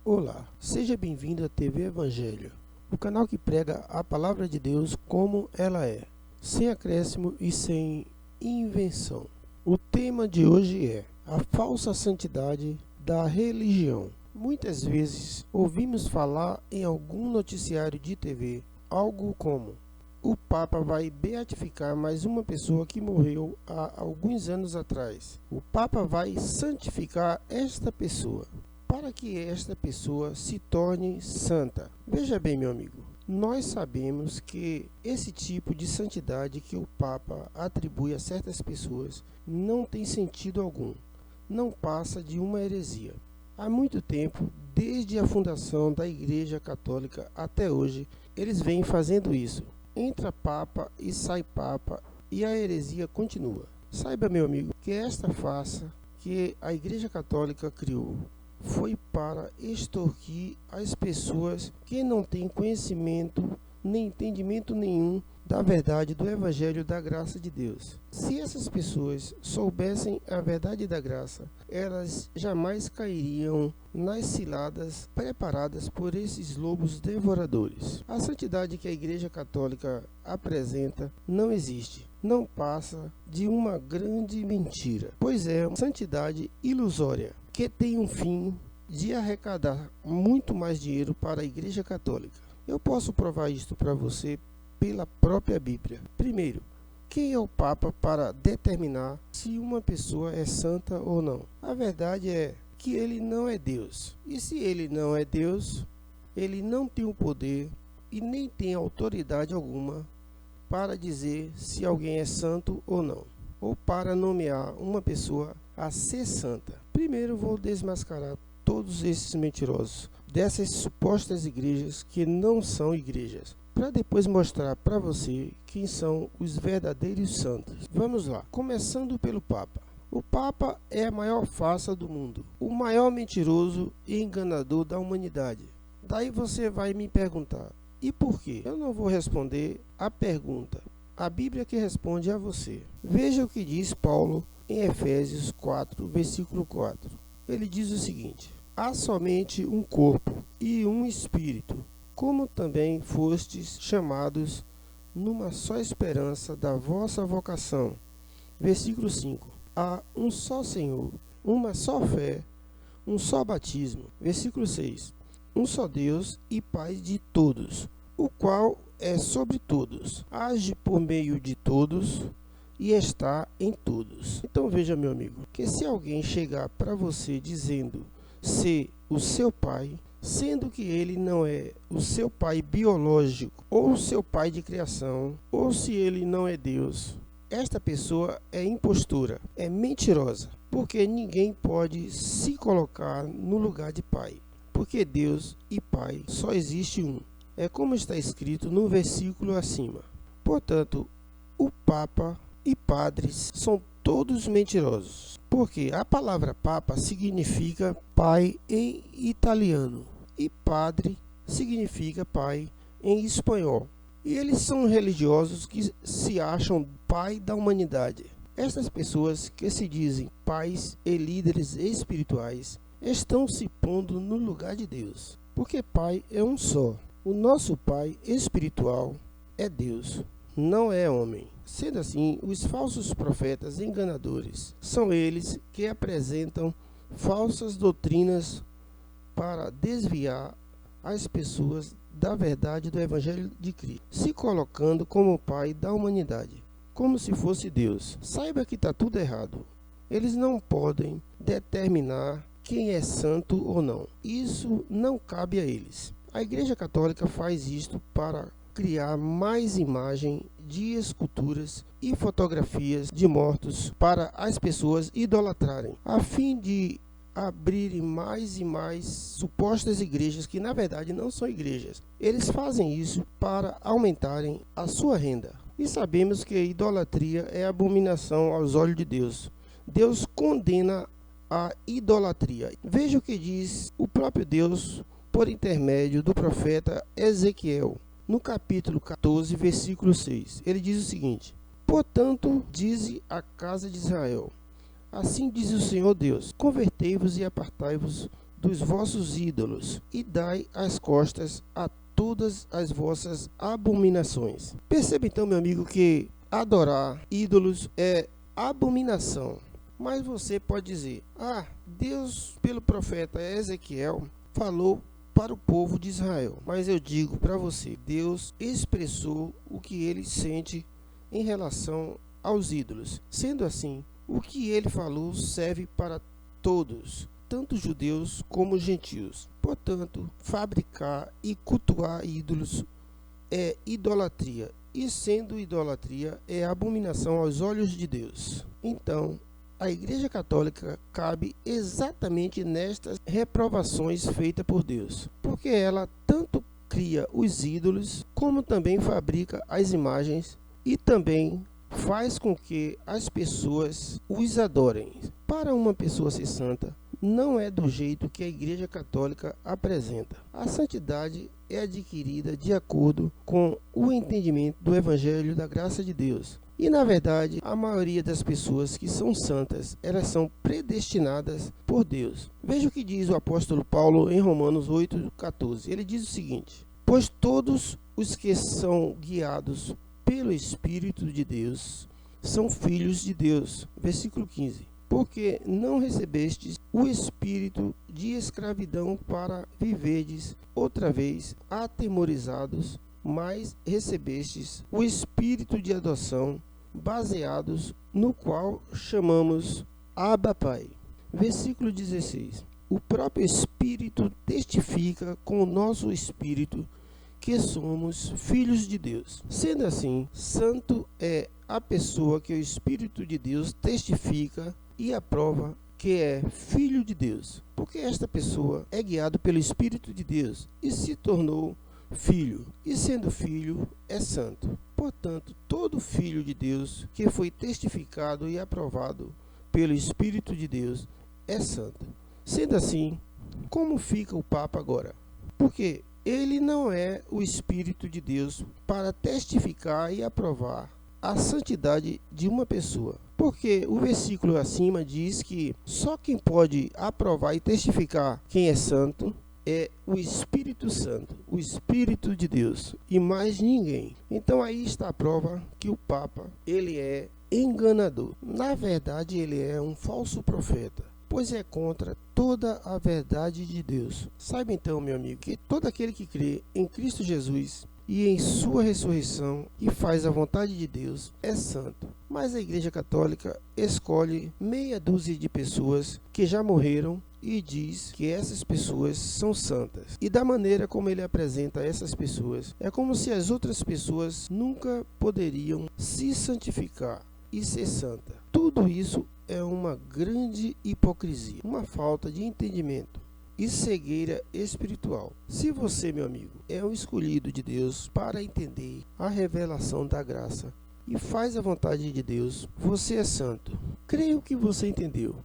Olá, seja bem-vindo à TV Evangelho, o canal que prega a palavra de Deus como ela é, sem acréscimo e sem invenção. O tema de hoje é a falsa santidade da religião. Muitas vezes ouvimos falar em algum noticiário de TV algo como: o Papa vai beatificar mais uma pessoa que morreu há alguns anos atrás. O Papa vai santificar esta pessoa, para que esta pessoa se torne santa. Veja bem, meu amigo, nós sabemos que esse tipo de santidade que o Papa atribui a certas pessoas não tem sentido algum, não passa de uma heresia. Há muito tempo, desde a fundação da Igreja Católica até hoje, eles vêm fazendo isso. Entra Papa e sai Papa e a heresia continua. Saiba, meu amigo, que esta farsa que a Igreja Católica criou foi para extorquir as pessoas que não têm conhecimento nem entendimento nenhum da verdade do Evangelho da graça de Deus. Se essas pessoas soubessem a verdade da graça, elas jamais cairiam nas ciladas preparadas por esses lobos devoradores. A santidade que a Igreja Católica apresenta não existe, não passa de uma grande mentira, pois é uma santidade ilusória, que tem um fim de arrecadar muito mais dinheiro para a Igreja Católica. Eu posso provar isto para você pela própria Bíblia. Primeiro, quem é o Papa para determinar se uma pessoa é santa ou não? A verdade é que ele não é Deus. E se ele não é Deus, ele não tem o poder e nem tem autoridade alguma para dizer se alguém é santo ou não, ou para nomear uma pessoa a ser santa. Primeiro vou desmascarar todos esses mentirosos dessas supostas igrejas que não são igrejas, para depois mostrar para você quem são os verdadeiros santos. Vamos lá, começando pelo Papa. O Papa é a maior farsa do mundo, o maior mentiroso e enganador da humanidade. Daí você vai me perguntar, e por quê? Eu não vou responder a pergunta, a Bíblia que responde a você. Veja o que diz Paulo em Efésios 4, versículo 4. Ele diz o seguinte: há somente um corpo e um espírito, como também fostes chamados numa só esperança da vossa vocação. Versículo 5. Há um só Senhor, uma só fé, um só batismo. Versículo 6. Um só Deus e Pai de todos, o qual é sobre todos, age por meio de todos e está em todos. Então veja, meu amigo, que se alguém chegar para você dizendo ser o seu pai, sendo que ele não é o seu pai biológico, ou o seu pai de criação, ou se ele não é Deus, esta pessoa é impostora, é mentirosa, porque ninguém pode se colocar no lugar de pai, porque Deus e Pai só existe um. É como está escrito no versículo acima. Portanto, o Papa e padres são todos mentirosos, porque a palavra Papa significa pai em italiano e padre significa pai em espanhol. E eles são religiosos que se acham pai da humanidade. Estas pessoas que se dizem pais e líderes espirituais estão se pondo no lugar de Deus, porque pai é um só. O nosso pai espiritual é Deus, não é homem. Sendo assim, os falsos profetas enganadores são eles que apresentam falsas doutrinas para desviar as pessoas da verdade do Evangelho de Cristo, se colocando como pai da humanidade, como se fosse Deus. Saiba que está tudo errado. Eles não podem determinar quem é santo ou não. Isso não cabe a eles. A Igreja Católica faz isto para criar mais imagem de esculturas e fotografias de mortos para as pessoas idolatrarem, a fim de abrirem mais e mais supostas igrejas que na verdade não são igrejas. Eles fazem isso para aumentarem a sua renda. E sabemos que a idolatria é abominação aos olhos de Deus. Deus condena a idolatria. Veja o que diz o próprio Deus por intermédio do profeta Ezequiel. No capítulo 14, versículo 6, ele diz o seguinte: portanto, dize a casa de Israel, assim diz o Senhor Deus, convertei-vos e apartai-vos dos vossos ídolos e dai as costas a todas as vossas abominações. Perceba então, meu amigo, que adorar ídolos é abominação. Mas você pode dizer: Deus, pelo profeta Ezequiel, falou para o povo de Israel. Mas eu digo para você, Deus expressou o que ele sente em relação aos ídolos. Sendo assim, o que ele falou serve para todos, tanto judeus como gentios. Portanto, fabricar e cultuar ídolos é idolatria, e sendo idolatria, é abominação aos olhos de Deus. Então, a Igreja Católica cabe exatamente nestas reprovações feitas por Deus, porque ela tanto cria os ídolos, como também fabrica as imagens e também faz com que as pessoas os adorem. Para uma pessoa ser santa, não é do jeito que a Igreja Católica apresenta. A santidade é adquirida de acordo com o entendimento do Evangelho da Graça de Deus. E na verdade, a maioria das pessoas que são santas, elas são predestinadas por Deus. Veja o que diz o apóstolo Paulo em Romanos 8,14. Ele diz o seguinte: pois todos os que são guiados pelo Espírito de Deus são filhos de Deus. Versículo 15. Porque não recebestes o espírito de escravidão para viverdes outra vez atemorizados, mas recebestes o espírito de adoção, baseados no qual chamamos Abba Pai. Versículo 16. O próprio Espírito testifica com o nosso espírito que somos filhos de Deus. Sendo assim, santo é a pessoa que o Espírito de Deus testifica e aprova que é filho de Deus, porque esta pessoa é guiada pelo Espírito de Deus e se tornou filho, e sendo filho é santo. Portanto, todo filho de Deus que foi testificado e aprovado pelo Espírito de Deus é santo. Sendo assim, como fica o Papa agora? Porque ele não é o Espírito de Deus para testificar e aprovar a santidade de uma pessoa. Porque o versículo acima diz que só quem pode aprovar e testificar quem é santo é o Espírito Santo, o Espírito de Deus, e mais ninguém. Então aí está a prova que o Papa, ele é enganador. Na verdade, ele é um falso profeta, pois é contra toda a verdade de Deus. Saiba então, meu amigo, que todo aquele que crê em Cristo Jesus e em sua ressurreição e faz a vontade de Deus é santo. Mas a Igreja Católica escolhe meia dúzia de pessoas que já morreram e diz que essas pessoas são santas. E da maneira como ele apresenta essas pessoas, é como se as outras pessoas nunca poderiam se santificar e ser santa. Tudo isso é uma grande hipocrisia, uma falta de entendimento e cegueira espiritual. Se você, meu amigo, é um escolhido de Deus para entender a revelação da graça e faz a vontade de Deus, você é santo. Creio que você entendeu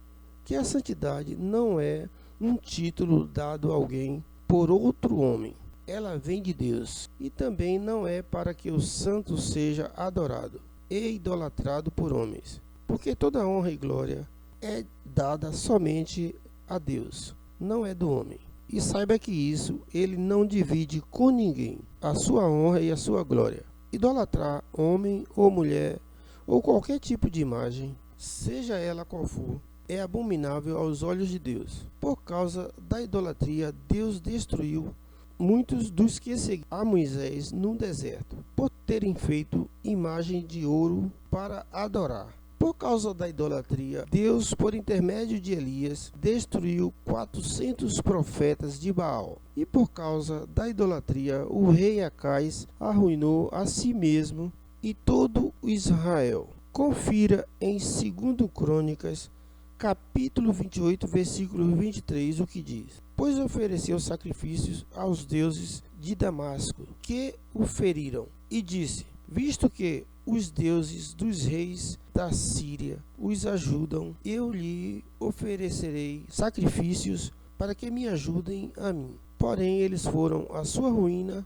que a santidade não é um título dado a alguém por outro homem. Ela vem de Deus e também não é para que o santo seja adorado e idolatrado por homens, porque toda honra e glória é dada somente a Deus, não é do homem. E saiba que isso ele não divide com ninguém, a sua honra e a sua glória. Idolatrar homem ou mulher ou qualquer tipo de imagem, seja ela qual for, é abominável aos olhos de Deus. Por causa da idolatria, Deus destruiu muitos dos que seguiam a Moisés no deserto, por terem feito imagem de ouro para adorar. Por causa da idolatria, Deus, por intermédio de Elias, destruiu 400 profetas de Baal. E por causa da idolatria, o rei Acais arruinou a si mesmo e todo o Israel. Confira em 2 Crônicas, capítulo 28, versículo 23, o que diz: pois ofereceu sacrifícios aos deuses de Damasco, que o feriram, e disse: visto que os deuses dos reis da Síria os ajudam, eu lhe oferecerei sacrifícios para que me ajudem a mim. Porém, eles foram a sua ruína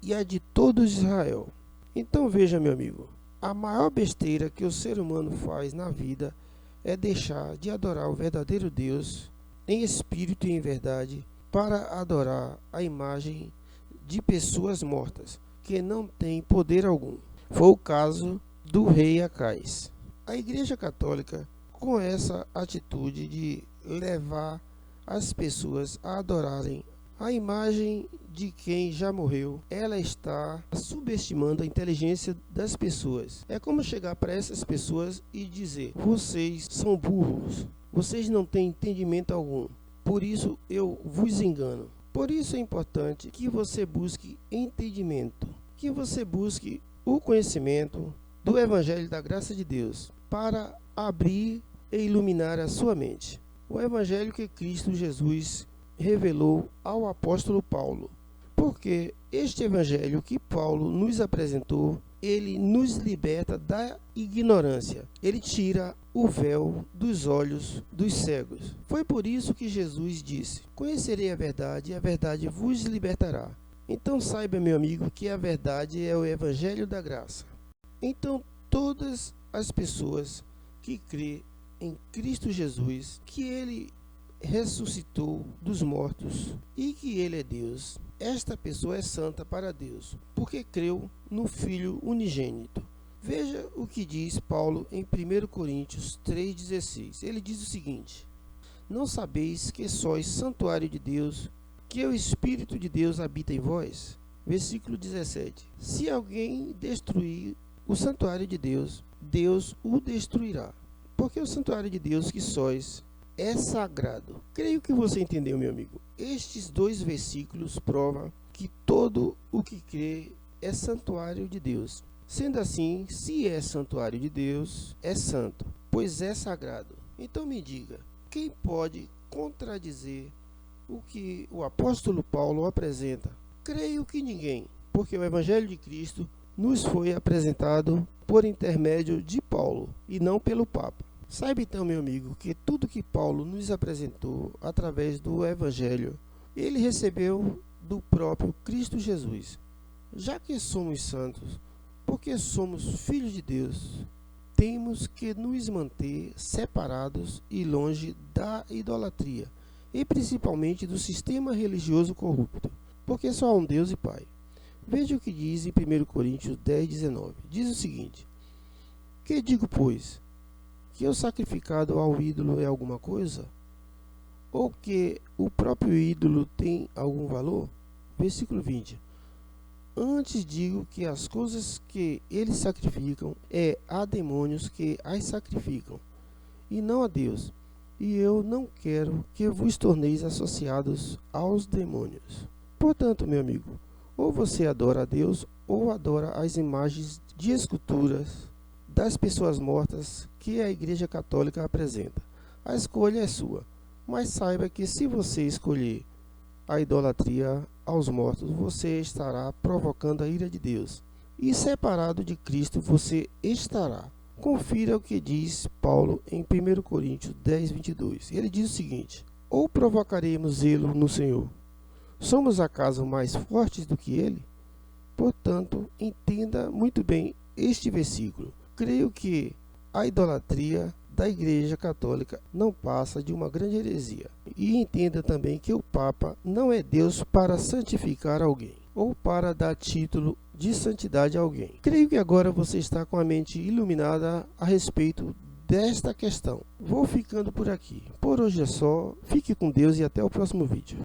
e a de todo Israel. Então veja, meu amigo, a maior besteira que o ser humano faz na vida é deixar de adorar o verdadeiro Deus em espírito e em verdade, para adorar a imagem de pessoas mortas, que não têm poder algum. Foi o caso do rei Acais. A Igreja Católica, com essa atitude de levar as pessoas a adorarem a imagem de quem já morreu, ela está subestimando a inteligência das pessoas. É como chegar para essas pessoas e dizer: vocês são burros, vocês não têm entendimento algum, por isso eu vos engano. Por isso é importante que você busque entendimento, que você busque o conhecimento do Evangelho da Graça de Deus, para abrir e iluminar a sua mente. O Evangelho que Cristo Jesus revelou ao apóstolo Paulo. Porque este Evangelho que Paulo nos apresentou, ele nos liberta da ignorância. Ele tira o véu dos olhos dos cegos. Foi por isso que Jesus disse: conhecerei a verdade e a verdade vos libertará. Então saiba, meu amigo, que a verdade é o Evangelho da graça. Então todas as pessoas que crêem em Cristo Jesus, que ele ressuscitou dos mortos e que ele é Deus, esta pessoa é santa para Deus, porque creu no Filho unigênito. Veja o que diz Paulo em 1 Coríntios 3,16. Ele diz o seguinte: não sabeis que sois santuário de Deus, que o Espírito de Deus habita em vós? Versículo 17. Se alguém destruir o santuário de Deus, Deus o destruirá, porque o santuário de Deus que sois é sagrado. Creio que você entendeu, meu amigo. Estes dois versículos provam que todo o que crê é santuário de Deus. Sendo assim, se é santuário de Deus, é santo, pois é sagrado. Então me diga, quem pode contradizer o que o apóstolo Paulo apresenta? Creio que ninguém, porque o Evangelho de Cristo nos foi apresentado por intermédio de Paulo e não pelo Papa. Saiba então, meu amigo, que tudo que Paulo nos apresentou através do Evangelho, ele recebeu do próprio Cristo Jesus. Já que somos santos, porque somos filhos de Deus, temos que nos manter separados e longe da idolatria, e principalmente do sistema religioso corrupto, porque só há um Deus e Pai. Veja o que diz em 1 Coríntios 10:19. Diz o seguinte: que digo, pois? Que o sacrificado ao ídolo é alguma coisa? Ou que o próprio ídolo tem algum valor? Versículo 20. Antes digo que as coisas que eles sacrificam é a demônios que as sacrificam, e não a Deus. E eu não quero que vos torneis associados aos demônios. Portanto, meu amigo, ou você adora a Deus, ou adora as imagens de esculturas das pessoas mortas que a Igreja Católica apresenta. A escolha é sua, mas saiba que se você escolher a idolatria aos mortos, você estará provocando a ira de Deus, e separado de Cristo você estará. Confira o que diz Paulo em 1 Coríntios 10:22. Ele diz o seguinte: ou provocaremos zelo no Senhor? Somos acaso mais fortes do que ele? Portanto, entenda muito bem este versículo. Creio que a idolatria da Igreja Católica não passa de uma grande heresia. E entenda também que o Papa não é Deus para santificar alguém ou para dar título de santidade a alguém. Creio que agora você está com a mente iluminada a respeito desta questão. Vou ficando por aqui. Por hoje é só. Fique com Deus e até o próximo vídeo.